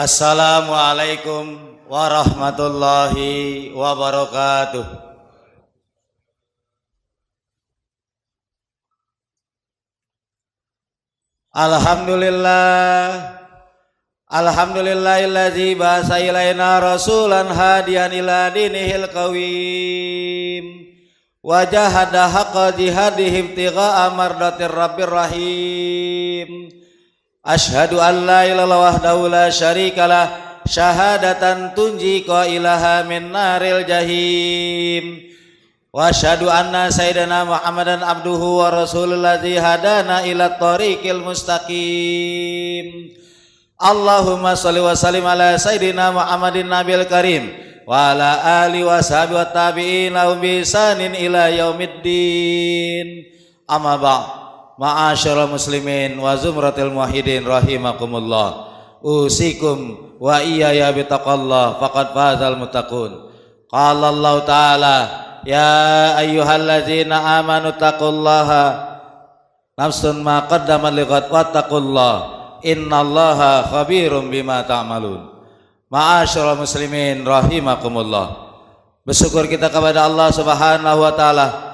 Assalamualaikum warahmatullahi wabarakatuh. Alhamdulillahilladzi ba'atsa ilaina rasulan hadiyan ila dinihil qawim wa jahada haqqa jihadihi ibtigha'a mardatir rabbir rahim. Asyhadu an la ilaha illallah wahdahu la syarikalah syahadatan tunji qailaha min naril jahim. Wa asyhadu anna sayyidina Muhammadan abduhu wa rasulul ladzi hadana ila thoriqil mustaqim. Allahumma shalli wa sallim ala sayyidina Muhammadin nabil karim wa ala alihi wa sahbihi wa tabi'in lahum bi ihsanin ila yaumiddin. Amma ba'd. Ma'asyiral muslimin wa zumratil muwahhidin rahimakumullah. Usikum wa iyaya bitaqallah faqad fazal muttaqun. Qala Allah Ta'ala ya ayyuhalladzina amanu taqullaha nafsun ma qaddamat liqad wattaqullah innallaha khabirum bima ta'malun. Ma'asyiral muslimin rahimakumullah. Bersyukur kita kepada Allah Subhanahu wa taala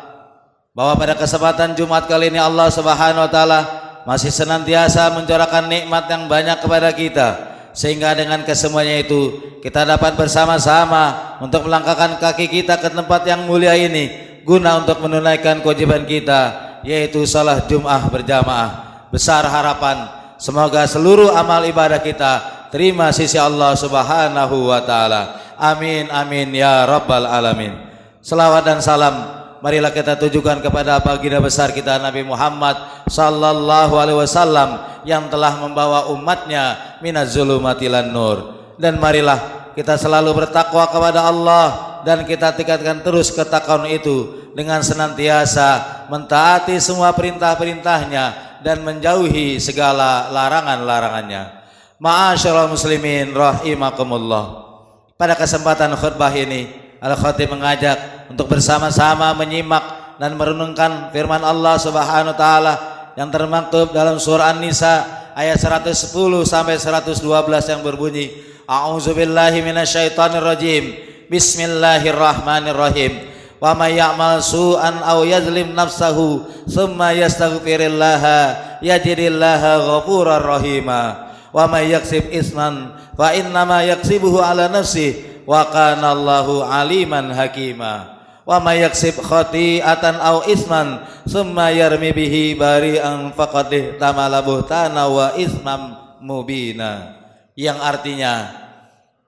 bahwa pada kesempatan Jumat kali ini Allah Subhanahu wa taala masih senantiasa mencurahkan nikmat yang banyak kepada kita, sehingga dengan kesemuanya itu kita dapat bersama-sama untuk melangkahkan kaki kita ke tempat yang mulia ini guna untuk menunaikan kewajiban kita, yaitu salat Jumat berjamaah. Besar harapan semoga seluruh amal ibadah kita terima sisi Allah Subhanahu wa taala. Amin amin ya rabbal alamin. Selawat dan salam marilah kita tujukan kepada baginda besar kita Nabi Muhammad sallallahu alaihi wasallam yang telah membawa umatnya minaz zulumati ilan nur. Dan marilah kita selalu bertakwa kepada Allah dan kita tingkatkan terus ketakwaan itu dengan senantiasa mentaati semua perintah-perintahnya dan menjauhi segala larangan-larangannya. Ma'asyiral muslimin rahimakumullah. Pada kesempatan khutbah ini Al-Khatib mengajak untuk bersama-sama menyimak dan merenungkan firman Allah Subhanahu wa taala yang termaktub dalam surah An-Nisa ayat 110 sampai 112 yang berbunyi, A'udzubillahi minasyaitonirrajim. Bismillahirrahmanirrahim. Wa may ya'mal su'an aw yazlim nafsahu tsumma yastaghfirillaha yajidillaha ghafurar rahima. Wa may yaksib isman fa innama yaksibuhu ala nafsihi wa kana Allahu aliman hakima. Wa may yaksib khati'atan aw isman summa yarmi bihi bari'an faqad ihtamala buhtana wa ismam mubina. Yang artinya,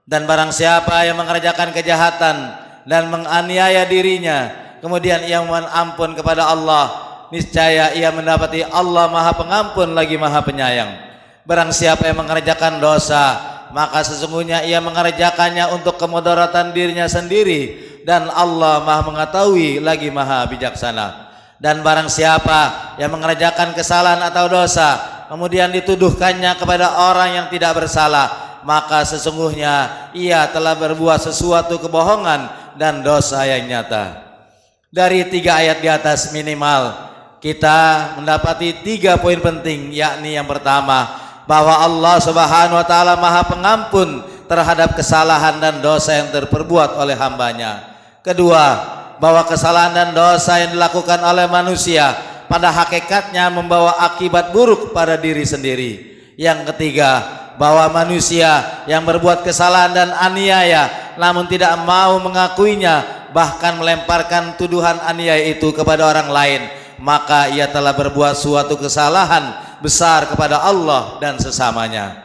dan barang siapa yang mengerjakan kejahatan dan menganiaya dirinya kemudian ia mohon ampun kepada Allah, niscaya ia mendapati Allah Maha Pengampun lagi Maha Penyayang. Barang siapa yang mengerjakan dosa, maka sesungguhnya ia mengerjakannya untuk kemudaratan dirinya sendiri, dan Allah Maha Mengetahui lagi Maha Bijaksana. Dan barang siapa yang mengerjakan kesalahan atau dosa kemudian dituduhkannya kepada orang yang tidak bersalah, maka sesungguhnya ia telah berbuat sesuatu kebohongan dan dosa yang nyata. Dari 3 ayat di atas minimal kita mendapati 3 poin penting, yakni yang pertama, bahwa Allah Subhanahu wa taala Maha Pengampun terhadap kesalahan dan dosa yang terperbuat oleh hambanya. Kedua, bahwa kesalahan dan dosa yang dilakukan oleh manusia pada hakikatnya membawa akibat buruk pada diri sendiri. Yang ketiga, bahwa manusia yang berbuat kesalahan dan aniaya namun tidak mau mengakuinya, bahkan melemparkan tuduhan aniaya itu kepada orang lain, maka ia telah berbuat suatu kesalahan besar kepada Allah dan sesamanya.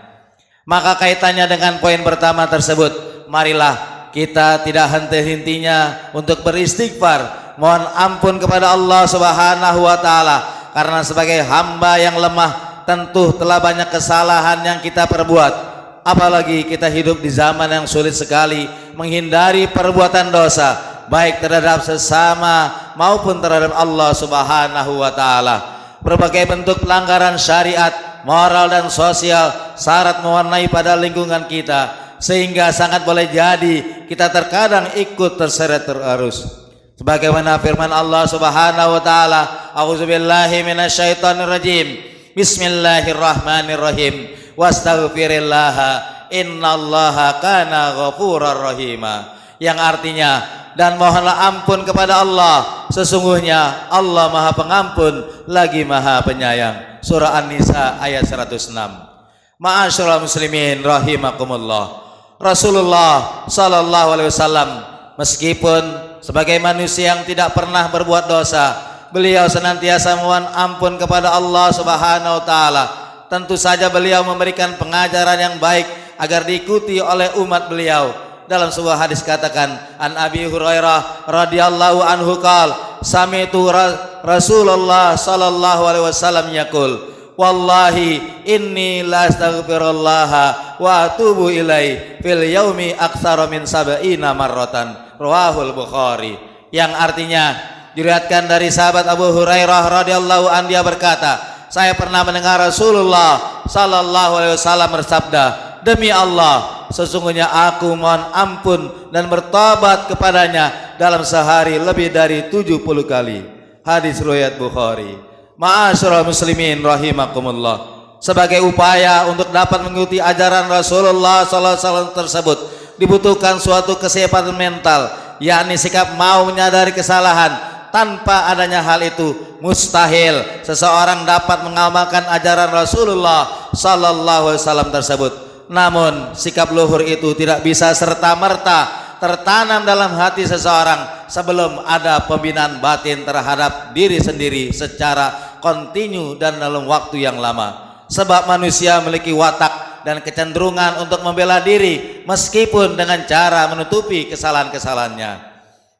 Maka kaitannya dengan poin pertama tersebut, marilah kita tidak henti-hentinya untuk beristighfar, mohon ampun kepada Allah Subhanahu wa taala, karena sebagai hamba yang lemah tentu telah banyak kesalahan yang kita perbuat. Apalagi kita hidup di zaman yang sulit sekali menghindari perbuatan dosa, baik terhadap sesama maupun terhadap Allah Subhanahu wa taala. Berbagai bentuk pelanggaran syariat, moral dan sosial syarat mewarnai pada lingkungan kita, sehingga sangat boleh jadi kita terkadang ikut terseret arus. Sebagaimana firman Allah Subhanahu wa taala, A'udzubillahi minasyaitonirrajim. Bismillahirrahmanirrahim. Wastaghfirillaha innallaha kana ghafurar rahima, yang artinya dan mohonlah ampun kepada Allah, sesungguhnya Allah Maha Pengampun lagi Maha Penyayang. Surah An-Nisa ayat 106. Ma'asyiral muslimin rahimakumullah. Rasulullah sallallahu alaihi wasallam meskipun sebagai manusia yang tidak pernah berbuat dosa, beliau senantiasa mohon ampun kepada Allah Subhanahu wa taala. Tentu saja beliau memberikan pengajaran yang baik agar diikuti oleh umat beliau. Dalam sebuah hadis katakan, an Abi Hurairah radhiyallahu anhu qala sami'tu Rasulullah sallallahu alaihi wasallam yaqul wallahi inni la astaghfirullah wa atubu ilai fil yaumi aktsara min sab'ina marratan, rawahul Bukhari. Yang artinya diriwayatkan dari sahabat Abu Hurairah radhiyallahu anhu, dia berkata, saya pernah mendengar Rasulullah sallallahu alaihi wasallam bersabda, demi Allah, sesungguhnya aku mohon ampun dan bertobat kepadanya dalam sehari lebih dari 70 kali. Hadis riwayat Bukhari. Ma'asyiral muslimin rahimakumullah. Sebagai upaya untuk dapat mengikuti ajaran Rasulullah sallallahu alaihi wasallam tersebut, dibutuhkan suatu kesehatan mental, yakni sikap mau menyadari kesalahan. Tanpa adanya hal itu, mustahil seseorang dapat mengamalkan ajaran Rasulullah sallallahu alaihi wasallam tersebut. Namun sikap luhur itu tidak bisa serta-merta tertanam dalam hati seseorang sebelum ada pembinaan batin terhadap diri sendiri secara kontinu dan dalam waktu yang lama. Sebab manusia memiliki watak dan kecenderungan untuk membela diri meskipun dengan cara menutupi kesalahan-kesalahannya.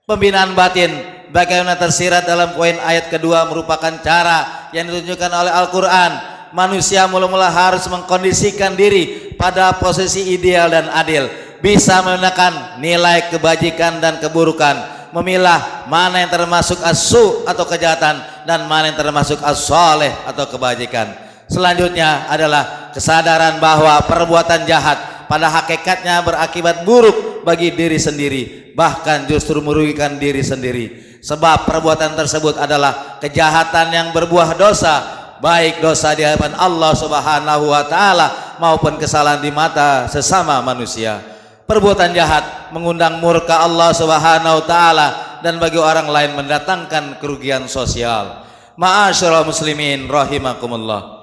Pembinaan batin bagaimana tersirat dalam poin ayat kedua merupakan cara yang ditunjukkan oleh Al-Quran. Manusia mula-mula harus mengkondisikan diri pada posisi ideal dan adil, bisa menekan nilai kebajikan dan keburukan, memilah mana yang termasuk as-su atau kejahatan dan mana yang termasuk as-saleh atau kebajikan. Selanjutnya adalah kesadaran bahwa perbuatan jahat pada hakikatnya berakibat buruk bagi diri sendiri, bahkan justru merugikan diri sendiri. Sebab perbuatan tersebut adalah kejahatan yang berbuah dosa, baik dosa di hadapan Allah Subhanahu wa taala maupun kesalahan di mata sesama manusia. Perbuatan jahat mengundang murka Allah Subhanahu wa taala dan bagi orang lain mendatangkan kerugian sosial. Ma'asyiral muslimin rahimakumullah.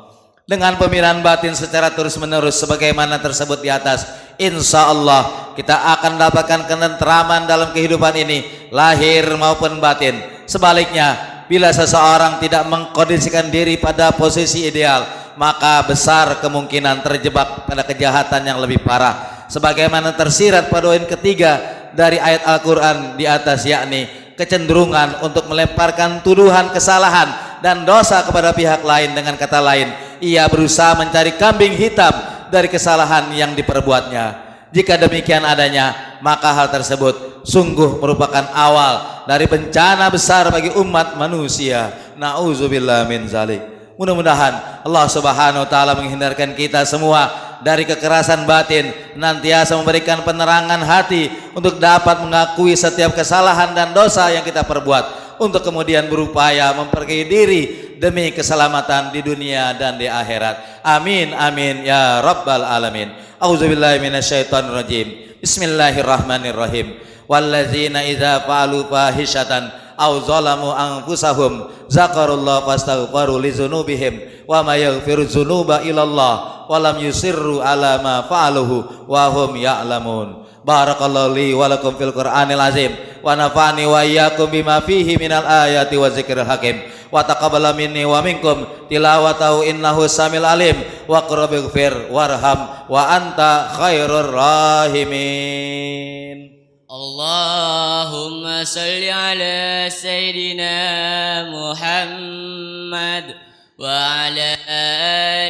Dengan pembinaan batin secara terus-menerus sebagaimana tersebut di atas, insya Allah kita akan mendapatkan ketentraman dalam kehidupan ini, lahir maupun batin. Sebaliknya, bila seseorang tidak mengkondisikan diri pada posisi ideal, maka besar kemungkinan terjebak pada kejahatan yang lebih parah. Sebagaimana tersirat pada poin ketiga dari ayat Al-Quran di atas, yakni kecenderungan untuk melemparkan tuduhan kesalahan dan dosa kepada pihak lain. Dengan kata lain, ia berusaha mencari kambing hitam dari kesalahan yang diperbuatnya. Jika demikian adanya, maka hal tersebut sungguh merupakan awal dari bencana besar bagi umat manusia. Na'udzubillah min zalik. Mudah-mudahan Allah Subhanahu wa taala menghindarkan kita semua dari kekerasan batin, nantiasa memberikan penerangan hati untuk dapat mengakui setiap kesalahan dan dosa yang kita perbuat, untuk kemudian berupaya memperbaiki diri demi keselamatan di dunia dan di akhirat. Amin amin ya rabbal alamin. A'udzubillahi minasyaitonirrajim. Bismillahirrahmanirrahim. Walladzina idza fa'alu fahishatan aw zalamu anfusahum zakarullah fastaghfaru lidzunubihim wa may yaghfiru dzunuba illallah wa lam yusirru ala ma fa'aluhu wa hum ya'lamun. Barakallahu li wa lakum fil Qur'anil azim wa nafa'ani wa iyyakum bima fihi minal ayati wa dzikril hakim wa taqabbala minni wa minkum tilawatahu innahu samil alim wa qurbighfir warham wa anta khairur rahimin. Allahumma salli ala Sayyidina Muhammad wa ala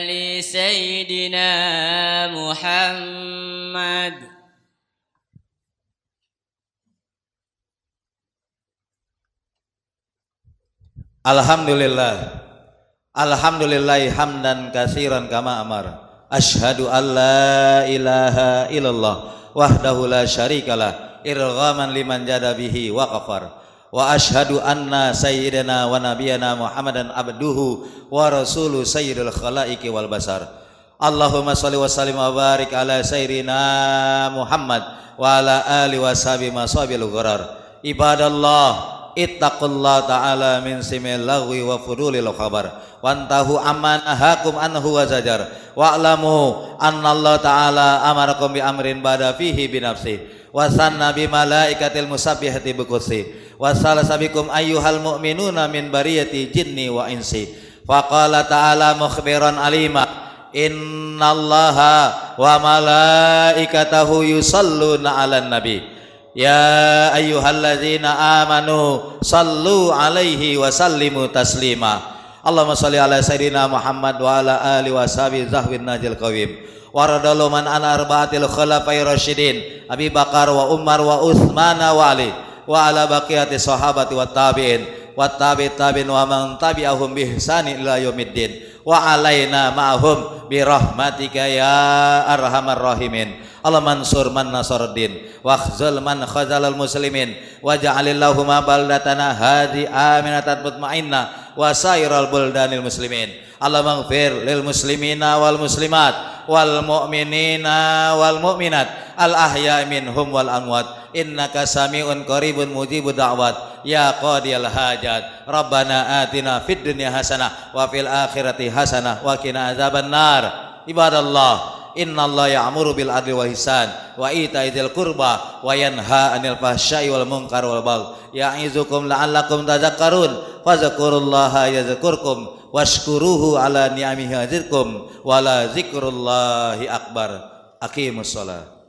ali Sayyidina Muhammad. Alhamdulillah. Alhamdulillahi hamdan katsiran kama amar. Asyhadu an la ilaha illallah wahdahu la syarikalah irghaman liman jada bihi wa kafar. Wa asyhadu anna sayyidina wa nabiyana Muhammadan abduhu wa rasuluhu sayyidul khalaiqi wal basar. Allahumma shalli wa sallim wa barik ala sayyidina Muhammad wa ala alihi wa sahbihi masabil gharar. Ibadallah, ittaqullah ta'ala min simil lagwi wa fudulil khabar wantahu amman ahakum anhu wa zajar wa'lamu anna Allah ta'ala amarakum bi amrin bada fihi binafsi wa sanna bi malaikatil musabbihati biqudsi wa salasabikum ayyuhal mu'minuna min bariyati jinni wa insi faqala ta'ala mukhbiran alima innallaha wa malaikatahu yusalluna 'alan nabi ya ayyuhalladzina amanu sallu alaihi wa sallimu taslima. Allahumma shalli ala sayyidina Muhammad wa ala alihi wa sahbihi zahwin najil qawim. Wa radallahu man an arba'atil khulafai rasyidin Abi Bakar wa Umar wa Utsman wa Ali wa ala baqiyati sahabati wat tabi'in wat tabi'in wa man tabi'ahum bi ihsani ila yaumiddin wa alaina ma'hum bi rahmatika ya arhamar rahimin. Allah mansur man nasaruddin wa khzul man khazalal muslimin wa ja'alillahumma baldatana hadi aminatan mutmainnah wa sairal buldanil muslimin. Allah maghfir lil muslimina wal muslimat wal mu'minina wal mu'minat al ahya minhum wal amwat innaka sami'un qaribun mujibud da'wat ya qadiyal hajat. Rabbana atina fid dunya hasanah wa fil akhirati hasanah wa qina azabannar. Ibadallah, innallaha ya'muru bil adli wa ihsan wa ita'i dzil qurba wa yanha 'anil fahsya'i wal munkar wal baghi ya'izukum la'allakum tadhakkarun fadhkurullaha yadhkurkum washkuruhu ala ni'amihi yazidkum wa la dzikrullahi akbar. Aqimus shalah.